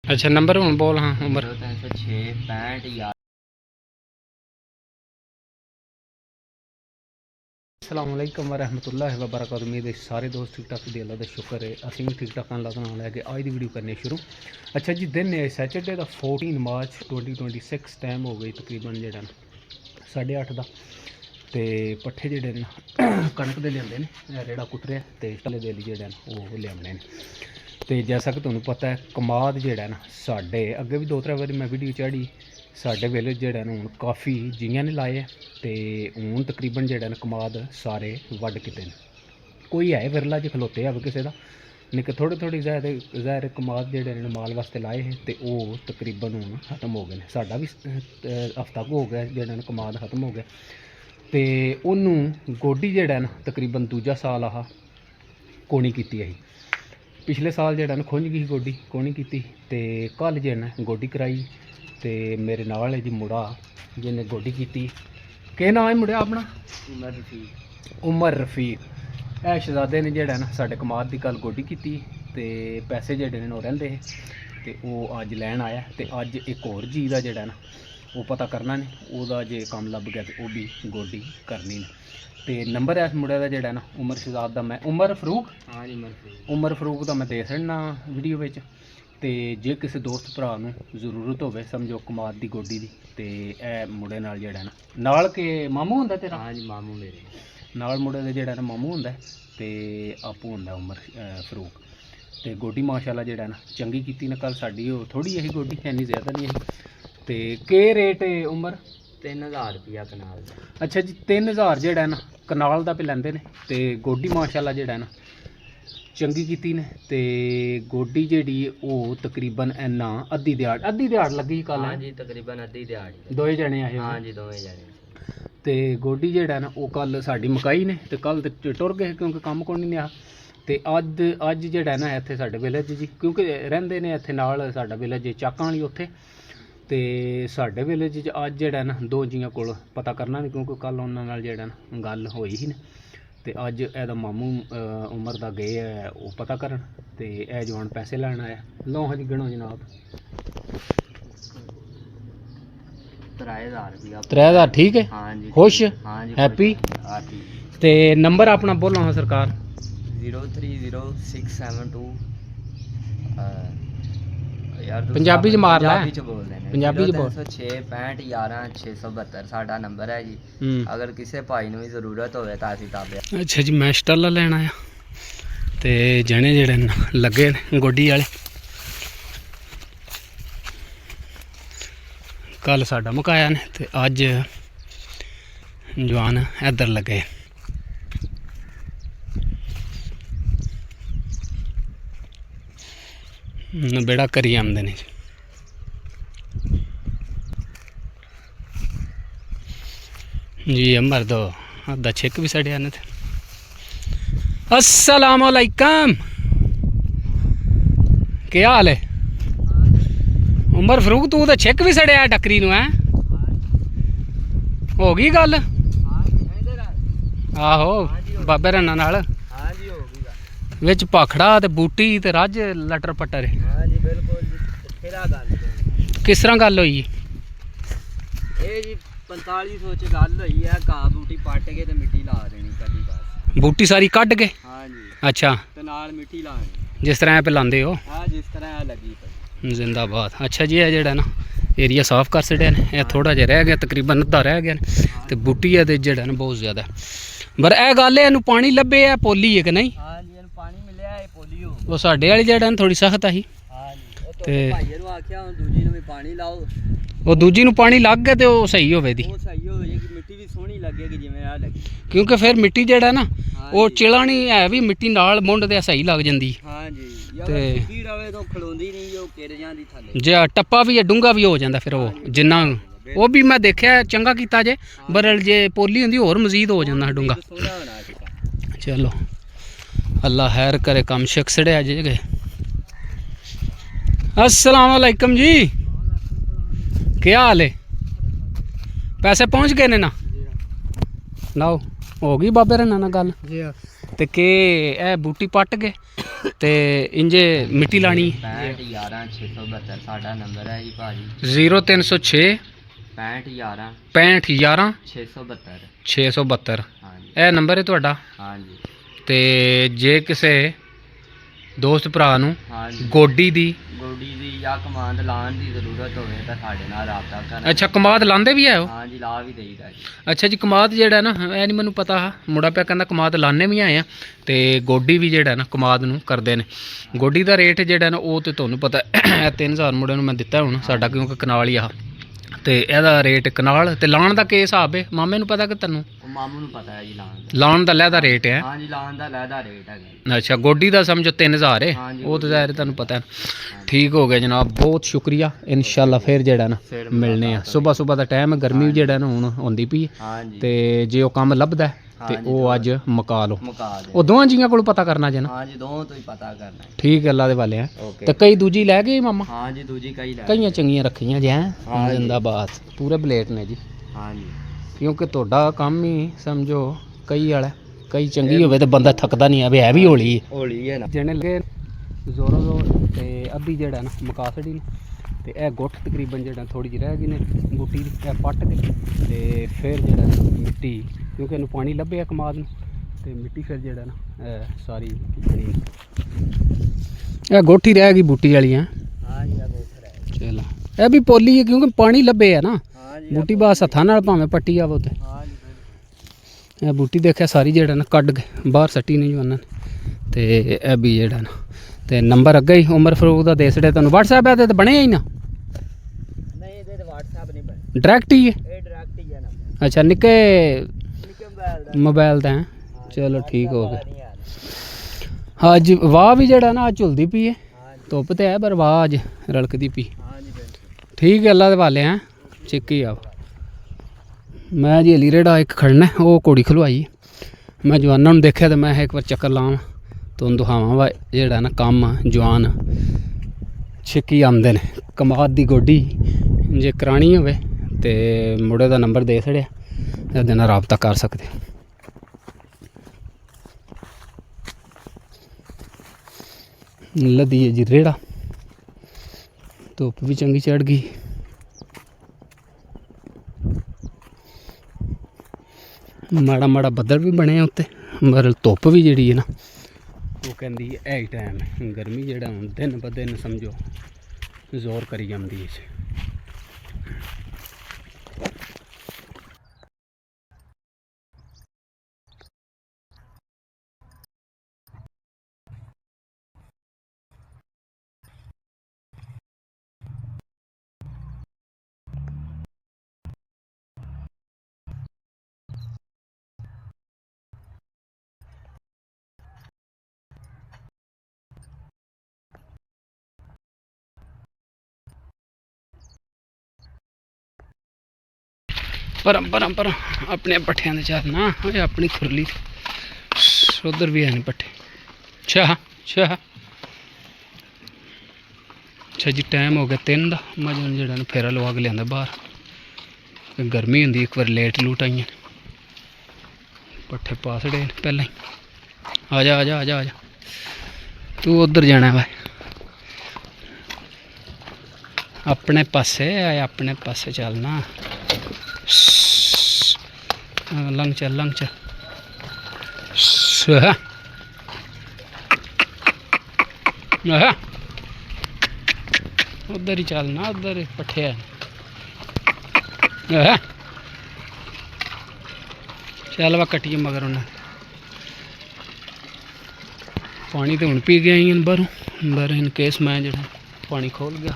अच्छा नंबर हूँ बोल। हाँ उम्र 306 65 अस्सलामुअलैकुम वरहमतुल्लाहि वबरकातुहू। उम्मीद है सारे दोस्त ठीक ठाक दी अल्लाह दा शुक्र है असीं भी ठीक ठाक अल्लाह दा नाम लैके अज दी वीडियो करने शुरू। अच्छा जी दिन है सैटरडे का 14 मार्च 2026। टाइम हो गई तकरीबन जेह्ड़ा 8:30 दा। ते पट्ठे जेह्ड़े न कनक दे लिआंदे ने रेड़ा कुतरे ते टल्ले दे जेह्ड़े न ओह् लिआने न। ते जैसा कि तुहानूं पता है कमाद जेह्ड़ा न साढ़े अग्गे भी 2-3 बारी मैं वीडियो चाढ़ी साढ़े वेले जेह्ड़ा न हूँ काफ़ी जियां ने लाए ते हूँ तकरीबन जेह्ड़ा न कमाद सारे वड्ड कीते न। कोई है विरला च खलोते अब किसे दा निक्के थोड़े ज़ाहिर कमाद जेह्ड़े न माल वास्ते लाए हे ते ओह् तकरीबन हूँ खत्म हो गए। साडा भी हफ्ता को हो गया जेह्ड़ा न कमाद खत्म हो गया। ते उन्नू गोड्डी जेह्ड़ा न तकरीबन दूजा साल आहा कोनी कीती अही। पिछले साल जेह्ड़ा न खुंज गई गोड्डी कोनी कीती ते कल जेह्ड़ा न गोड्डी कराई ते मेरे नाल है जी मुड़ा जिन्हें गोड्डी कीती। केह् नाम है मुड़े अपना? उमर रफीक है शहजादे ने जेह्ड़ा न साढ़े कमाद की कल गोड्डी कीती ते पैसे जेह्ड़े न ओह् रैंदे हे ते ओह् अज लैन आया ते अज एक होर जी दा जेह्ड़ा न ओह् पता करना ने ओह्दा जे कम्म लभ गया तो ओह् भी गोड्डी करनी न। ते नंबर है इस मुड़े का जेह्ड़ा न उमर शहजाद दा मैं उमर फरूक। हाँ जी उमर फरूक का मैं दे छड़ना वीडियो बिच। ते जे किसी दोस्त भरा नूं जरूरत होवे समझो कमाद दी गोड्डी दी ते ए मुड़े नाल जेह्ड़ा न नाल के मामू हुंदा तेरा? हाँ जी मामू मेरे नाल मुड़े दे जेह्ड़ा न मामू हुंदा ते आपूं हुंदा उमर फरूक। ते गोड्डी माशाल्लाह जेह्ड़ा न चंगी कीती न कल साडी ओह् थोड़ी ही गोड्डी इन्नी ज़्यादा नहीं ही। ते केह् रेट है उमर? 3000 रुपया कनाल। अच्छा जी 3000 जेह्ड़ा न कनाल दा पे लैंदे ने ते गोड्डी माशाल्लाह जेह्ड़ा न चंगी कीती ने ते गोड्डी जेह्ड़ी ओह् तकरीबन इन्ना अद्धी दिहाड़ लगी कल। हाँ जी तकरीबन अद्धी दिहाड़ी दोए जने आए हाँ जी दोवें जने ते गोड्डी जेह्ड़ा न ओह् कल साडी मकाई ने ते कल ते टुर गए क्योंकि कम्म कोई नहीं आ। ते अज जेह्ड़ा न इत्थे साडे विलेज जी क्योंकि रहिंदे ने इत्थे नाल साडा विलेज चाकां वाली उत्थे ते साडे विलेज च अज जेह्ड़ा न दो जियां कोल पता करना नहीं क्योंकि कल उन्हां नाल जेह्ड़ा न गल होई ही न ते अज एह्दा मामू उमर दा गए है ओह् पता करन ते ए जवान पैसे लैन आया। लो हाँ जी गिनो जनाब 3000 रुपया 3000 ठीक है? हाँ जी खुश? हाँ जी हैप्पी? हाँ ठीक। ते नंबर अपना बोलो हाँ सरकार 030672 यार पंजाबी च मार लै। पंजाबी च बोल देने पंजाबी च बोल। 306 65 11 672 साडा नंबर है जी। अगर किसी भाई नूं भी जरूरत होवे तां असीं ताबे। अच्छा जी मैं स्टाला लैन आया ते जने जेह्ड़े न लगे न गोड्डी वाले कल साडा मुकाया ने ते अज जवान इधर लगे। बेड़ा करी आमदे ने जी अमर दो अद्धा छिक भी सड़िया ने। अस्सलामुअलैकुम क्या हाल है? उमर फरूक तू तो छिक भी सड़िया टक्करी नूं है हो गई गल? आहो बाबे रन्ना नाल हाँ जी हो गई विच भाखड़ा ते बूटी ते रज लटर पट्टर। हाँ जी बिल्कुल फिरा गल किस तरह गल होई? ਇਹ ਜੀ 4500 ਚ ਗੱਲ ਹੋਈ ਹੈ ਘਾਹ ਬੂਟੀ ਪੱਟ ਕੇ ਤੇ ਮਿੱਟੀ ਲਾ ਦੇਣੀ ਕਦੀ ਬਸ। बूटी सारी कट के? ਹਾਂ ਜੀ अच्छा ਤੇ ਨਾਲ ਮਿੱਟੀ ਲਾਣੀ जिस तरह पे लाते हो ਹਾਂ ਜਿਸ ਤਰ੍ਹਾਂ ਇਹ ਲੱਗੀ ਪਈ। जिंदाबाद। अच्छा जी है जेड़ा ना एरिया साफ कर छड़िया ने यह थोड़ा जिहा रह गया तकरीबन अद्धा रह गया तो बूटी है तो जेड़ा ना बहुत ज़्यादा पर यह गल है पानी लभे है पोली है कि नहीं? ਹਾਂ ਜੀ ਇਹਨੂੰ ਪਾਣੀ ਮਿਲਿਆ ਇਹ ਪੋਲੀਓ। वो साढ़े वाली जेड़ा ना थोड़ी सख्त आई ਹਾਂ ਜੀ ਉਹ ਤੁਹਾਡੇ ਭਾਈਏ ਨੂੰ ਆਖਿਆ ਹੁਣ ਦੂਜੀ ਨੂੰ ਵੀ ਪਾਣੀ ਲਾਓ वो दूजी नूं पानी लग गए तो सही होवे दी ਉਹ ਸਹੀ ਹੋ ਜਾਏਗੀ ਮਿੱਟੀ ਵੀ ਸੋਹਣੀ ਲੱਗੇਗੀ ਜਿਵੇਂ ਆ ਲੱਗੀ। क्योंकि फिर मिट्टी जेड़ा ना हाँ वो जी। चिला नहीं है भी मिट्टी नाल मुंड दे सही लग जाती। ਹਾਂ ਜੀ ਯਾਰ ਤੇ ਸੁੱਕੀ ਰਵੇ ਤਾਂ ਖਲੋਂਦੀ ਨਹੀਂ ਉਹ ਕਿਰ ਜਾਂਦੀ ਥੱਲੇ। जे टप्पा भी है डूंगा भी हो जाता फिर वो जिन्ना वो भी मैं देखा चंगा कीता जे बरल जे पोली होंदी होर मजीद हो जाता डूंगा। ਸੋਹਣਾ ਬਣਾ ਦਿੱਤਾ। चलो अल्लाह खैर करे कम शिक सड़िया जे गए। अस्सलाम वालेकुम जी क्या हाल है? पैसे पहुँच गए ने ना लाओ हो गई बाबे रन्ना ना गल? ਤੇ ਕਿ ਇਹ ਬੂਟੀ ਪੱਟ ਕੇ ਤੇ ਇੰਜੇ ਮਿੱਟੀ ਲਾਣੀ 65 11 672 ਸਾਡਾ ਨੰਬਰ ਹੈ ਜੀ ਭਾਜੀ 0306 65 11 65 11 672 672 ਹਾਂਜੀ ਇਹ ਨੰਬਰ ਹੈ ਤੁਹਾਡਾ। ਹਾਂਜੀ ਤੇ ਜੇ ਕਿਸੇ ਦੋਸਤ ਭਰਾ ਨੂੰ ਹਾਂਜੀ ਗੋਡੀ ਦੀ ਗੋਡੀ ਦੀ ਜਾਂ ਕਮਾਂਡ ਲਾਉਣ ਦੀ ਜ਼ਰੂਰਤ ਹੋਵੇ ਤਾਂ ਸਾਡੇ ਨਾਲ ਰਾਬਤਾ ਕਰਨਾ। ਅੱਛਾ ਕਮਾਦ ਲਾਉਂਦੇ ਵੀ ਹੈ ਉਹ? ਹਾਂਜੀ ਲਾ ਵੀ ਦੇਈਦਾ ਜੀ। ਅੱਛਾ ਜੀ ਕਮਾਦ ਜਿਹੜਾ ਨਾ ਇਹ ਨਹੀਂ ਮੈਨੂੰ ਪਤਾ ਮੁੰਡਾ ਪਿਆ ਕਹਿੰਦਾ ਕਮਾਦ ਲਾਣੇ ਵੀ ਆਏ ਆ ਤੇ ਗੋਡੀ ਵੀ ਜਿਹੜਾ ਨਾ ਕਮਾਦ ਨੂੰ ਕਰਦੇ ਨੇ। ਗੋਡੀ ਦਾ ਰੇਟ ਜਿਹੜਾ ਨਾ ਉਹ ਤੇ ਤੁਹਾਨੂੰ ਪਤਾ ਇਹ 3000 ਮੁੰਡੇ ਨੂੰ ਮੈਂ ਦਿੱਤਾ ਹੁਣ ਸਾਡਾ ਕਿਉਂਕਿ ਕਨਾਲ ਹੀ ਆ ਤੇ ਇਹਦਾ ਰੇਟ ਕਨਾਲ ਤੇ ਲਾਉਣ ਦਾ ਕੀ ਹਿਸਾਬ ਹੈ ਮਾਮੇ ਨੂੰ ਪਤਾ ਕਿ ਤੈਨੂੰ? ਉਹ ਮਾਮੂ ਨੂੰ ਪਤਾ ਹੈ ਜੀ ਲਾਉਣ ਦਾ। ਲਾਉਣ ਦਾ ਲਹਿਦਾ ਰੇਟ ਹੈ? ਹਾਂਜੀ ਲਾਉਣ ਦਾ ਲਹਿਦਾ ਰੇਟ ਹੈਗਾ। ਅੱਛਾ ਗੋਡੀ ਦਾ ਸਮਝੋ 3000 ਹੈ ਹਾਂਜੀ, ਉਹ ਤਾਂ ਜ਼ਾਹਿਰ ਤੁਹਾਨੂੰ ਪਤਾ ਹੈ। ਠੀਕ ਹੋ ਗਿਆ ਜਨਾਬ ਬਹੁਤ ਸ਼ੁਕਰੀਆ ਇਨਸ਼ਾਅੱਲਾ ਫਿਰ ਜਿਹੜਾ ਨਾ ਫਿਰ ਮਿਲਨੇ ਆ। ਸਵੇਰ ਦਾ ਟਾਈਮ ਹੈ ਗਰਮੀ ਜਿਹੜਾ ਨਾ ਹੁਣ ਹੁੰਦੀ ਪਈ ਹਾਂਜੀ ਤੇ ਜੇ ਉਹ ਕੰਮ ਲੱਭਦਾ ਤੇ ਹਾਂਜੀ, ਉਹ ਅੱਜ ਮੁਕਾ ਲਓ। ਮੁਕਾ ਦੇ। ਉਹ ਦੋਵਾਂ ਜੀਆਂ ਕੋਲ ਪਤਾ ਕਰਨਾ ਜੇ ਨਾ। ਹਾਂਜੀ ਦੋਵਾਂ ਤੋਂ ਹੀ ਪਤਾ ਕਰਨਾ ਹੈ। ਠੀਕ ਹੈ ਅੱਲਾ ਦੇ ਵਾਲੇ ਆ ਓਕੇ ਤੇ ਕਈ ਦੂਜੀ ਲੈ ਗਏ ਮਾਮਾ? ਹਾਂਜੀ ਦੂਜੀ ਕਈ ਲੈ ਕਈਆਂ ਚੰਗੀਆਂ ਰੱਖੀਆਂ ਜੇ ਹਾਂਜੀ। ਜ਼ਿੰਦਾਬਾਦ ਪੂਰੇ ਬਲੇਟ ਨੇ ਜੀ ਹਾਂਜੀ ਕਿਉਂਕਿ ਤੁਹਾਡਾ ਕੰਮ ਹੀ ਸਮਝੋ ਕਈ ਵਾਲਾ ਕਈ ਚੰਗੀ ਹੋਵੇ ਤੇ ਬੰਦਾ ਥੱਕਦਾ ਨਹੀਂ ਆਵੇ ਹੈ ਵੀ ਹੌਲੀ ਹੋਲੀ ਹੈ ਨਾ ਜਿਹਨੇ ਲੱਗੇ ਜ਼ੋਰੋ ਜ਼ੋਰ ਤੇ ਅੱਧੀ ਜਿਹੜਾ ਨਾ ਮੁਕਾ ਛੜੀ ਨੇ ਤੇ ਇਹ ਗੁੱਠ ਤਕਰੀਬਨ ਜਿਹੜਾ ਥੋੜੀ ਜਿਹੀ ਰਹਿ ਗਈ ਨੇ ਬੂਟੀ ਦੀ ਇਹ ਪੱਟ ਕੇ ਤੇ ਫਿਰ ਜਿਹੜਾ ਮਿੱਟੀ ਕਿਉਂਕਿ ਇਹਨੂੰ ਪਾਣੀ ਲੱਭਿਆ ਕਮਾਦ ਨੂੰ ਤੇ ਮਿੱਟੀ ਫਿਰ ਜਿਹੜਾ ਨਾ ਇਹ ਸਾਰੀ ਬਣੀ ਇਹ ਗੋਠੀ ਰਹਿ ਗਈ ਬੂਟੀ ਵਾਲੀ ਆ। ਹਾਂਜੀ ਆ ਬਹੁਤ ਹੈ। ਚਲੋ ਇਹ ਵੀ ਪੋਲੀ ਹੈ ਕਿਉਂਕਿ ਪਾਣੀ ਲੱਭੇ ਆ ਨਾ ਹਾਂਜੀ ਬੂਟੀ ਬਾਸ ਹੱਥਾਂ ਨਾਲ ਭਾਵੇਂ ਪੱਟੀ ਆਵੋ ਤੇ ਹਾਂਜੀ ਇਹ ਬੂਟੀ ਦੇਖਿਆ ਸਾਰੀ ਜਿਹੜਾ ਨਾ ਕੱਢ ਕੇ ਬਾਹਰ ਸੱਟੀ ਨਹੀਂ ਜਵਾਨਾਂ ਨੇ ਤੇ ਇਹ ਵੀ ਜਿਹੜਾ ਨਾ ਤੇ ਨੰਬਰ ਅੱਗੇ ਹੀ ਉਮਰ ਫਰੂਕ ਦਾ ਦੇ ਛੜਿਆ ਤੁਹਾਨੂੰ WhatsApp ਹੈ ਤੇ ਬਣਿਆ ਹੀ ਨਾ ਨਹੀਂ ਇਹਦੇ ਤੇ WhatsApp ਨਹੀਂ ਬਣ ਡਾਇਰੈਕਟ ਹੀ ਹੈ। ਇਹ ਡਾਇਰੈਕਟ ਹੀ ਹੈ ਨਾ ਅੱਛਾ ਨਿੱਕੇ ਨਿੱਕੇ ਮੋਬਾਈਲ ਦਾ ਮੋਬਾਈਲ ਦਾ ਹੈ। ਚਲੋ ਠੀਕ ਹੋ ਗਿਆ। ਨਹੀਂ ਯਾਰ ਅੱਜ ਵਾਹ ਵੀ ਜਿਹੜਾ ਨਾ ਝੁਲਦੀ ਪਈ ਹੈ ਹਾਂਜੀ ਧੁੱਪ ਤੇ ਹੈ ਪਰ ਵਾਹ ਅੱਜ ਰਲਕਦੀ ਪਈ। ਹਾਂਜੀ ਬਿਲਕੁਲ ਠੀਕ ਹੈ ਅੱਲਾ ਦੇ ਵਾਲੇ ਆ ਚਿੱਕੀ ਆ ਮੈਂ ਜੀ ਅਲੀ ਰੇੜਾ ਇੱਕ ਖੜਨਾ ਉਹ ਘੋੜੀ ਖਲਵਾਈ ਮੈਂ ਜਵਾਨਾਂ ਨੂੰ ਦੇਖਿਆ ਤੇ ਮੈਂ ਇੱਕ ਵਾਰ ਚੱਕਰ ਲਾਵਾਂ ਤੁਹਾਨੂੰ ਦਿਖਾਵਾਂ ਵਾ ਜਿਹੜਾ ਨਾ ਕੰਮ ਜਵਾਨ ਛਿੱਕੀ ਆਉਂਦੇ ਨੇ। ਕਮਾਦ ਦੀ ਗੋਡੀ ਜੇ ਕਰਾਣੀ ਹੋਵੇ ਤੇ ਮੁੰਡੇ ਦਾ ਨੰਬਰ ਦੇ ਛੜਿਆ ਇਹਦੇ ਨਾਲ ਰਾਬਤਾ ਕਰ ਸਕਦੇ। ਲੱਦੀ ਹੈ ਜੀ ਰੇੜਾ ਧੁੱਪ ਵੀ ਚੰਗੀ ਚੜ ਗਈ। ਮਾੜਾ ਮਾੜਾ ਬੱਦਲ ਵੀ ਬਣੇ ਉੱਤੇ ਪਰ ਧੁੱਪ ਵੀ ਜਿਹੜੀ ਹੈ ਨਾ ਉਹ ਕਹਿੰਦੀ ਹੈ ਇਹ ਟਾਈਮ ਗਰਮੀ ਜਿਹੜਾ ਹੁਣ ਦਿਨ ਬ ਦਿਨ ਸਮਝੋ ਜ਼ੋਰ ਕਰੀ ਜਾਂਦੀ ਹੈ। ਪਰ ਆਪਣੇ ਪੱਠਿਆਂ ਦੇ ਚੱਲਣਾ ਓਏ ਆਪਣੀ ਖੁਰਲੀ ਉਧਰ ਵੀ ਹੈ ਨਹੀਂ ਪੱਠੇ। ਅੱਛਾ ਜੀ ਟਾਈਮ ਹੋ ਗਿਆ 3 ਦਾ ਮੈਂ ਜਿਹੜਾ ਨਾ ਫੇਰਾ ਲਵਾ ਕੇ ਲਿਆਂਦਾ ਬਾਹਰ ਗਰਮੀ ਹੁੰਦੀ ਇੱਕ ਵਾਰ ਲੇਟ ਲੂਟ ਆਈਆਂ ਪੱਠੇ ਪਾਸੜੇ ਨੇ ਪਹਿਲਾਂ ਹੀ। ਆ ਜਾ ਤੂੰ ਉਧਰ ਜਾਣਾ ਵਾ ਆਪਣੇ ਪਾਸੇ ਚੱਲਣਾ। ਲੰਘ ਚੱਲ उधर ही चलना उधर पट्ठे चल वा कट्टिए मगर उन्हें पानी तो हूँ पी गया बाहरों इन केस मैं जो पानी खोल गया।